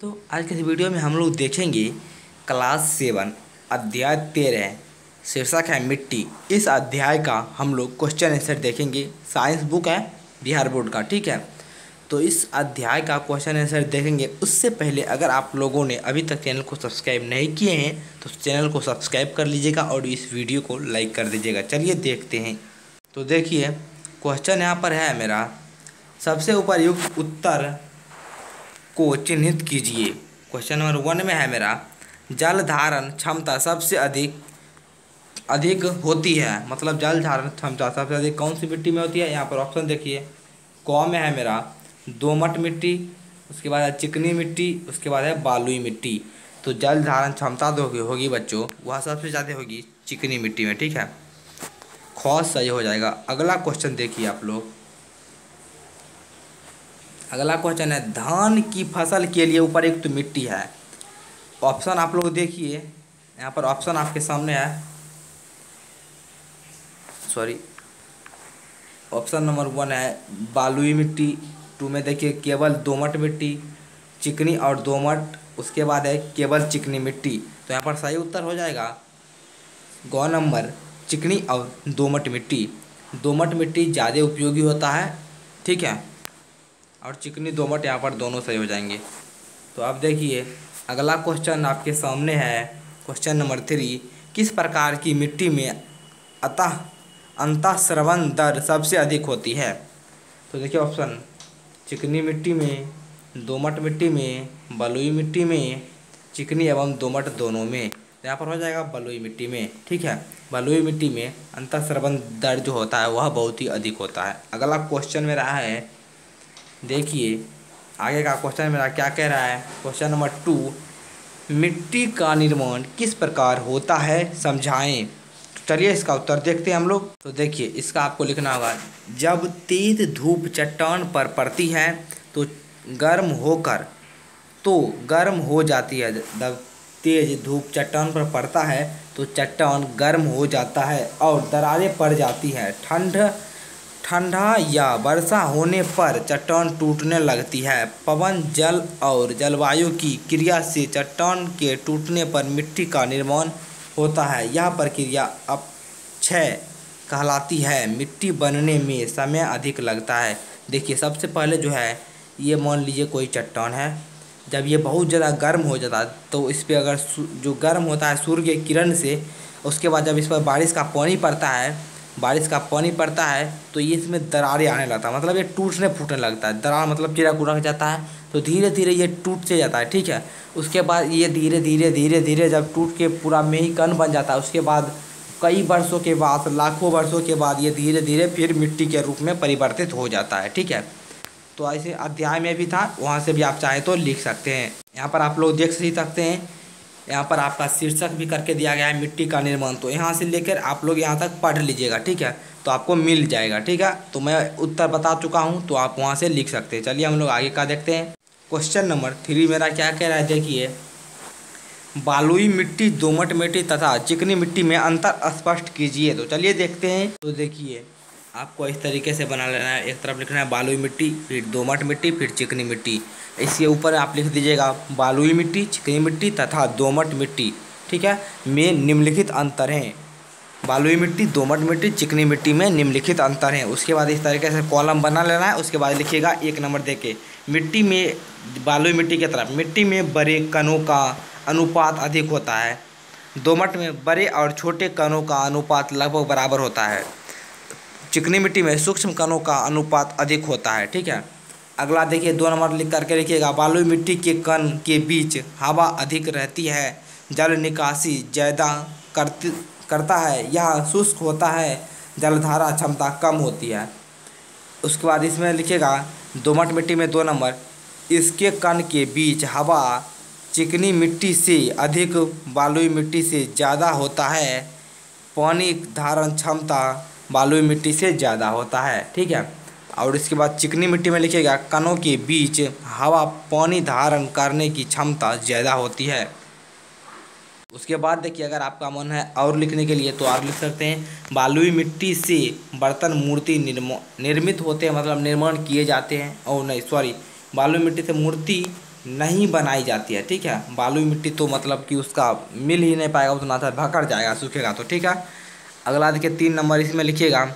तो आज के इस वीडियो में हम लोग देखेंगे क्लास 7 अध्याय 13 शीर्षक है मिट्टी। इस अध्याय का हम लोग क्वेश्चन आंसर देखेंगे। साइंस बुक है बिहार बोर्ड का, ठीक है। तो इस अध्याय का क्वेश्चन आंसर देखेंगे। उससे पहले अगर आप लोगों ने अभी तक चैनल को सब्सक्राइब नहीं किए हैं तो चैनल को सब्सक्राइब कर लीजिएगा और इस वीडियो को लाइक कर दीजिएगा। चलिए देखते हैं। तो देखिए क्वेश्चन यहाँ पर है मेरा, सबसे उपयुक्त उत्तर को चिन्हित कीजिए। क्वेश्चन नंबर 1 में है मेरा, जल धारण क्षमता सबसे अधिक होती है, मतलब जल धारण क्षमता सबसे अधिक कौन सी मिट्टी में होती है। यहाँ पर ऑप्शन देखिए, क में है मेरा दोमट मिट्टी, उसके बाद है चिकनी मिट्टी, उसके बाद है बालुई मिट्टी। तो जल धारण क्षमता जो होगी बच्चों वह सबसे ज़्यादा होगी चिकनी मिट्टी में, ठीक है। ख सही हो जाएगा। अगला क्वेश्चन देखिए आप लोग। अगला क्वेश्चन है, धान की फसल के लिए उपयुक्त मिट्टी है। ऑप्शन आप लोग देखिए, यहाँ पर ऑप्शन आपके सामने है। ऑप्शन नंबर 1 है बालुई मिट्टी, 2 में देखिए केवल दोमट मिट्टी, चिकनी और दोमट, उसके बाद है केवल चिकनी मिट्टी। तो यहाँ पर सही उत्तर हो जाएगा ग नंबर, चिकनी और दोमट मिट्टी। दोमट मिट्टी ज़्यादा उपयोगी होता है, ठीक है, और चिकनी दोमट यहाँ पर दोनों सही हो जाएंगे। तो अब देखिए अगला क्वेश्चन आपके सामने है। क्वेश्चन नंबर 3, किस प्रकार की मिट्टी में अंतःस्रवण दर सबसे अधिक होती है। तो देखिए ऑप्शन, चिकनी मिट्टी में, दोमट मिट्टी में, बलुई मिट्टी में, चिकनी एवं दोमट दोनों में। तो यहाँ पर हो जाएगा बलुई मिट्टी में, ठीक है। बलुई मिट्टी में अंतःस्रवण दर जो होता है वह बहुत ही अधिक होता है। अगला क्वेश्चन मेरा है, देखिए आगे का क्वेश्चन मेरा क्या कह रहा है। क्वेश्चन नंबर 2, मिट्टी का निर्माण किस प्रकार होता है समझाएं। तो चलिए इसका उत्तर देखते हैं हम लोग। तो देखिए इसका आपको लिखना होगा, जब तेज धूप चट्टान पर पड़ती है तो गर्म हो जाती है। जब तेज धूप चट्टान पर पड़ता है तो चट्टान गर्म हो जाता है और दरारें पड़ जाती हैं। ठंडा या वर्षा होने पर चट्टान टूटने लगती है। पवन, जल और जलवायु की क्रिया से चट्टान के टूटने पर मिट्टी का निर्माण होता है। यह प्रक्रिया अपक्षय कहलाती है। मिट्टी बनने में समय अधिक लगता है। देखिए सबसे पहले जो है, ये मान लीजिए कोई चट्टान है, जब ये बहुत ज़्यादा गर्म हो जाता है तो इस पर अगर जो गर्म होता है सूर्य की किरण से, उसके बाद जब इस पर बारिश का पानी पड़ता है तो ये इसमें दरारें आने लगता है, मतलब ये टूटने फूटने लगता है। दरार मतलब कीड़ा कूड़ा जाता है तो धीरे धीरे ये टूट से जाता है, ठीक है। उसके बाद ये धीरे धीरे जब टूट के पूरा में ही कण बन जाता है, उसके बाद कई वर्षों के बाद, लाखों वर्षों के बाद ये धीरे धीरे फिर मिट्टी के रूप में परिवर्तित हो जाता है, ठीक है। तो ऐसे अध्याय में भी था, वहाँ से भी आप चाहें तो लिख सकते हैं। यहाँ पर आप लोग देख ही सकते हैं, यहाँ पर आपका शीर्षक भी करके दिया गया है मिट्टी का निर्माण। तो यहाँ से लेकर आप लोग यहाँ तक पढ़ लीजिएगा, ठीक है, तो आपको मिल जाएगा, ठीक है। तो मैं उत्तर बता चुका हूँ, तो आप वहाँ से लिख सकते हैं। चलिए हम लोग आगे का देखते हैं। क्वेश्चन नंबर 3 मेरा क्या कह रहा है, देखिए, बालुई मिट्टी, दोमट मिट्टी तथा चिकनी मिट्टी में अंतर स्पष्ट कीजिए। तो चलिए देखते हैं। तो देखिए आपको इस तरीके से बना लेना है। एक तरफ लिखना है बालुई मिट्टी, फिर दोमट मिट्टी, फिर चिकनी मिट्टी। इसके ऊपर आप लिख दीजिएगा बालुई मिट्टी, चिकनी मिट्टी तथा दोमट मिट्टी, ठीक है, में निम्नलिखित अंतर हैं। बालुई मिट्टी, दोमट मिट्टी, चिकनी मिट्टी में निम्नलिखित अंतर हैं। उसके बाद इस तरीके से कॉलम बना लेना है। उसके बाद लिखिएगा 1 नंबर देके, मिट्टी में, बालुई मिट्टी की तरफ मिट्टी में बड़े कणों का अनुपात अधिक होता है। दोमट में बड़े और छोटे कणों का अनुपात लगभग बराबर होता है। चिकनी मिट्टी में सूक्ष्म कणों का अनुपात अधिक होता है, ठीक है। अगला देखिए 2 नंबर लिख करके लिखिएगा, बालुई मिट्टी के कण के बीच हवा अधिक रहती है, जल निकासी ज़्यादा करता है, यह शुष्क होता है, जलधारा क्षमता कम होती है। उसके बाद इसमें लिखिएगा दोमट मिट्टी में 2 नंबर, इसके कण के बीच हवा चिकनी मिट्टी से अधिक, बालुई मिट्टी से ज़्यादा होता है, पानी धारण क्षमता बालुई मिट्टी से ज़्यादा होता है, ठीक है। और इसके बाद चिकनी मिट्टी में लिखिएगा, कणों के बीच हवा पानी धारण करने की क्षमता ज़्यादा होती है। उसके बाद देखिए अगर आपका मन है और लिखने के लिए तो आप लिख सकते हैं, बालुई मिट्टी से बर्तन मूर्ति निर्मित होते हैं, मतलब निर्माण किए जाते हैं। और नहीं, सॉरी, बालुई मिट्टी से मूर्ति नहीं बनाई जाती है। ठीक है, बालुई मिट्टी तो मतलब कि उसका मिल ही नहीं पाएगा, उतना था भकड़ जाएगा, सूखेगा तो। ठीक है, अगला देखिए 3 नंबर, इसमें लिखिएगा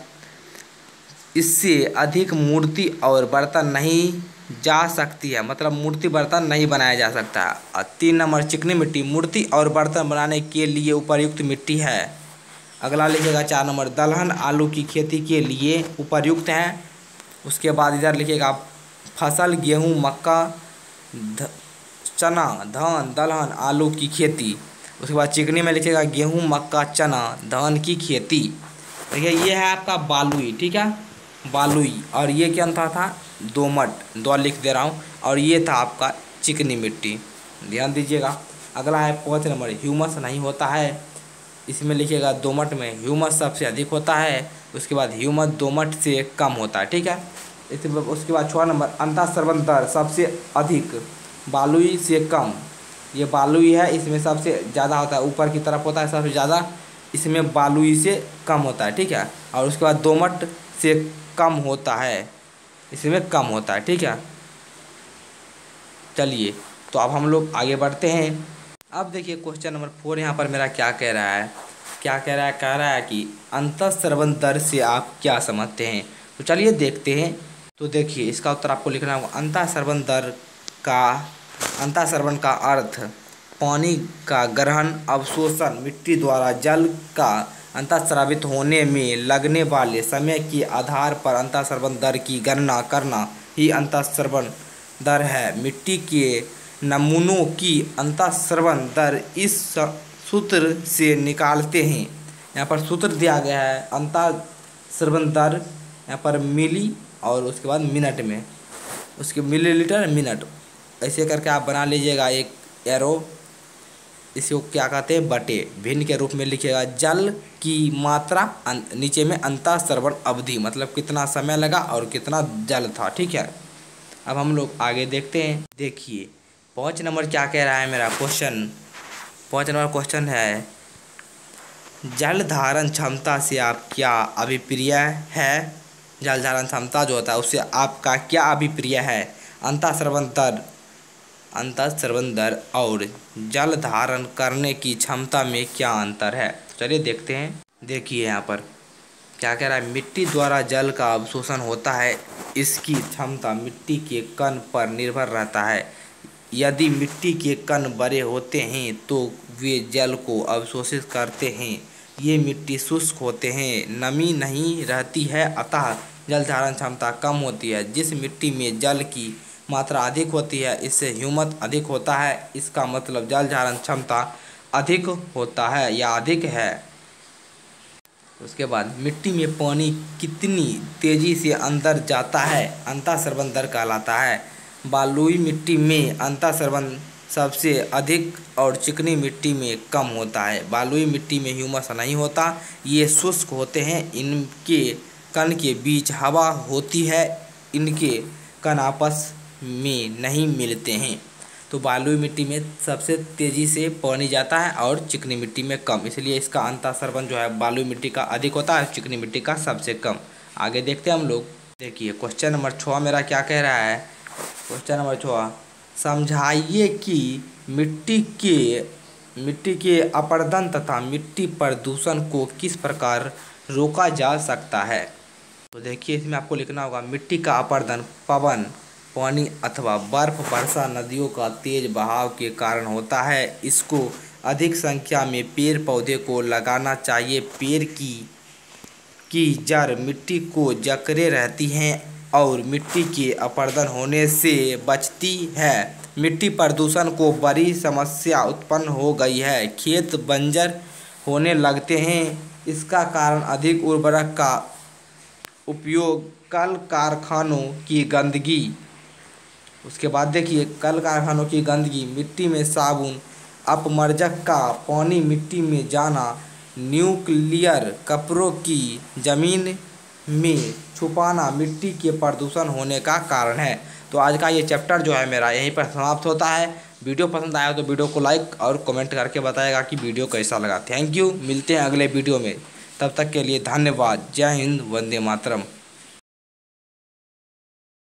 इससे अधिक मूर्ति और बर्तन नहीं जा सकती है, मतलब मूर्ति बर्तन नहीं बनाया जा सकता है। और 3 नंबर चिकनी मिट्टी मूर्ति और बर्तन बनाने के लिए उपयुक्त मिट्टी है। अगला लिखिएगा 4 नंबर दलहन आलू की खेती के लिए उपयुक्त है। उसके बाद इधर लिखिएगा फसल गेहूँ मक्का चना धान दलहन आलू की खेती। उसके बाद चिकनी में लिखिएगा गेहूँ मक्का चना धान की खेती। देखिए ये है आपका बालुई। ठीक है, बालुई, और ये क्या था दोमट, दो लिख दे रहा हूँ, और ये था आपका चिकनी मिट्टी, ध्यान दीजिएगा। अगला है 5 नंबर ह्यूमस नहीं होता है। इसमें लिखिएगा दोमट में ह्यूमस सबसे अधिक होता है। उसके बाद ह्यूमस दोमट से कम होता है। ठीक है, उसके बाद 6 नंबर अंतःस्रवण दर सबसे अधिक बालुई से कम। ये बालुई है, इसमें सबसे ज़्यादा होता है, ऊपर की तरफ होता है सबसे ज़्यादा, इसमें बालुई से कम होता है। ठीक है, और उसके बाद दोमट से कम होता है, इसमें कम होता है। ठीक है, चलिए तो अब हम लोग आगे बढ़ते हैं। अब देखिए क्वेश्चन नंबर 4 यहाँ पर मेरा क्या कह रहा है, कह रहा है कि अंतःस्रवण दर से आप क्या समझते हैं। तो चलिए देखते हैं। तो देखिए इसका उत्तर आपको लिखना होगा अंतःस्रवण का अर्थ पानी का ग्रहण अवशोषण मिट्टी द्वारा जल का अंतःस्रावित होने में लगने वाले समय के आधार पर अंतःस्रवण दर की गणना करना ही अंतःस्रवण दर है। मिट्टी के नमूनों की अंतःस्रवण दर इस सूत्र से निकालते हैं। यहाँ पर सूत्र दिया गया है अंतःस्रवण दर, यहाँ पर मिली और उसके बाद मिनट में, उसके मिलीलीटर मिनट, ऐसे करके आप बना लीजिएगा एक एरो। इसको क्या कहते हैं, बटे भिन्न के रूप में लिखिएगा। जल की मात्रा नीचे में अंतःस्रवण अवधि, मतलब कितना समय लगा और कितना जल था। ठीक है, अब हम लोग आगे देखते हैं। देखिए 5 नंबर क्या कह रहा है मेरा क्वेश्चन। 5 नंबर क्वेश्चन है जल धारण क्षमता से आप क्या अभिप्राय है। जल धारण क्षमता जो होता है उससे आपका क्या अभिप्राय है। अंतःस्रवण दर और जल धारण करने की क्षमता में क्या अंतर है। चलिए देखते हैं। देखिए यहाँ पर क्या कह रहा है, मिट्टी द्वारा जल का अवशोषण होता है, इसकी क्षमता मिट्टी के कण पर निर्भर रहता है। यदि मिट्टी के कण बड़े होते हैं तो वे जल को अवशोषित करते हैं। ये मिट्टी शुष्क होते हैं, नमी नहीं रहती है, अतः जल धारण क्षमता कम होती है। जिस मिट्टी में जल की मात्रा अधिक होती है इससे ह्यूमस अधिक होता है, इसका मतलब जल धारण क्षमता अधिक होता है या अधिक है। उसके बाद मिट्टी में पानी कितनी तेजी से अंदर जाता है, अंतःस्रवण दर कहलाता है। बालुई मिट्टी में अंतःस्रवण सबसे अधिक और चिकनी मिट्टी में कम होता है। बालुई मिट्टी में ह्यूमस नहीं होता, ये शुष्क होते हैं, इनके कण के बीच हवा होती है, इनके कण आपस में नहीं मिलते हैं। तो बालुई मिट्टी में सबसे तेज़ी से पानी जाता है और चिकनी मिट्टी में कम, इसलिए इसका अंतःस्रवण जो है बालुई मिट्टी का अधिक होता है, चिकनी मिट्टी का सबसे कम। आगे देखते हैं हम लोग। देखिए क्वेश्चन नंबर 6 मेरा क्या कह रहा है। क्वेश्चन नंबर 6 समझाइए कि मिट्टी के अपरदन तथा मिट्टी प्रदूषण को किस प्रकार रोका जा सकता है। तो देखिए इसमें आपको लिखना होगा मिट्टी का अपरदन पवन पानी अथवा बर्फ वर्षा नदियों का तेज बहाव के कारण होता है। इसको अधिक संख्या में पेड़ पौधे को लगाना चाहिए। पेड़ की जड़ मिट्टी को जकड़े रहती हैं और मिट्टी के अपरदन होने से बचती है। मिट्टी प्रदूषण को बड़ी समस्या उत्पन्न हो गई है, खेत बंजर होने लगते हैं। इसका कारण अधिक उर्वरक का उपयोग, कल कारखानों की गंदगी। उसके बाद देखिए कल कारखानों की गंदगी, मिट्टी में साबुन अपमर्जक का पानी मिट्टी में जाना, न्यूक्लियर कपड़ों की जमीन में छुपाना मिट्टी के प्रदूषण होने का कारण है। तो आज का ये चैप्टर जो है मेरा यहीं पर समाप्त होता है। वीडियो पसंद आया तो वीडियो को लाइक और कमेंट करके बताएगा कि वीडियो कैसा लगा। थैंक यू, मिलते हैं अगले वीडियो में, तब तक के लिए धन्यवाद। जय हिंद, वंदे मातरम।